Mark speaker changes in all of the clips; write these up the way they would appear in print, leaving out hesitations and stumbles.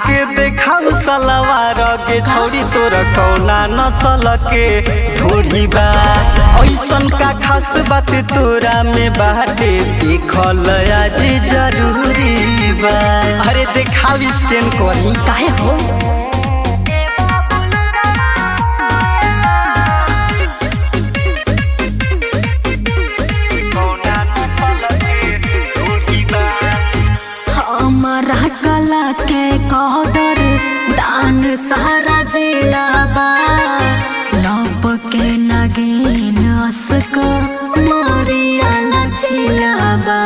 Speaker 1: के देखाऊ सलवार के छौरी तोर कौना नसल के ढोढ़ी बा। ऐसन का खास बात तोरा में बाटे देखल आज जरूरी बा। अरे देखाव स्कैन करी
Speaker 2: काहे हो हमारा गला के कदर दान सारा जिला बा। लप के नगीन असक मोरिया लचिला बा।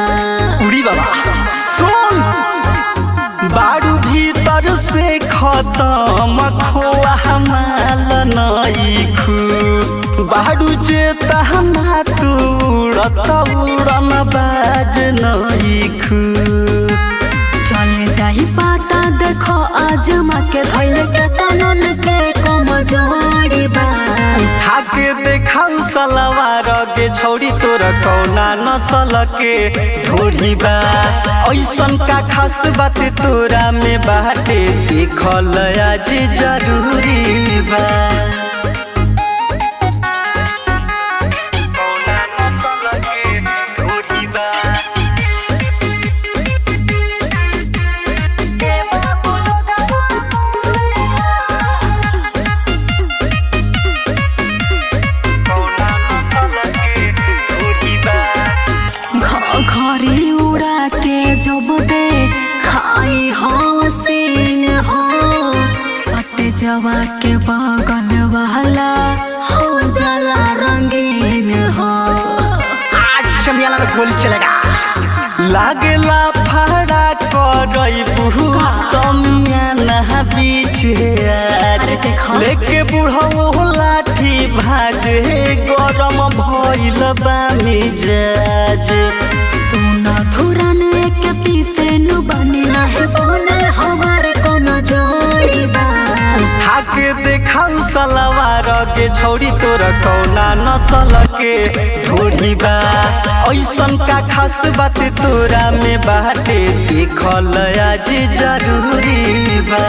Speaker 1: उड़ी बाबा सुन बारू भीतर से खत्म खोआ हमाल नईखू बारू चेता हमा तू उड़त उड़न बाज नईखू।
Speaker 2: चल जाई पाता देखो आज के धैल के तनन के कमजोरी बा।
Speaker 1: के देखाऊ सलवार के छौरी तोर कौना नसल के ढोढ़ी बा। ऐसन का खास बात तोरा में बाटे देखल आज जरूरी बा।
Speaker 2: घरी उड़ा के जब दे खाई हसीन हो सट जवा के बगल वाला हो जाला रंगीन हो।
Speaker 1: आज शमियाला में गोली चलेगा लागेला फाड़ा करई बुहू समियाना बीचे आज लेके बुढ़ऊ लाठी भाजे गरम भइल बा मिजाज।
Speaker 2: सुना धुरन एक पीसे नु बनी नाही बने हमारे कोनो जोड़ी बा।
Speaker 1: के देखाऊ सलवार के छौरी तोर कौना नसल के ढोढ़ी बा। ऐसन का खास बात तोरा में बाटे देखल आज जरूरी बा।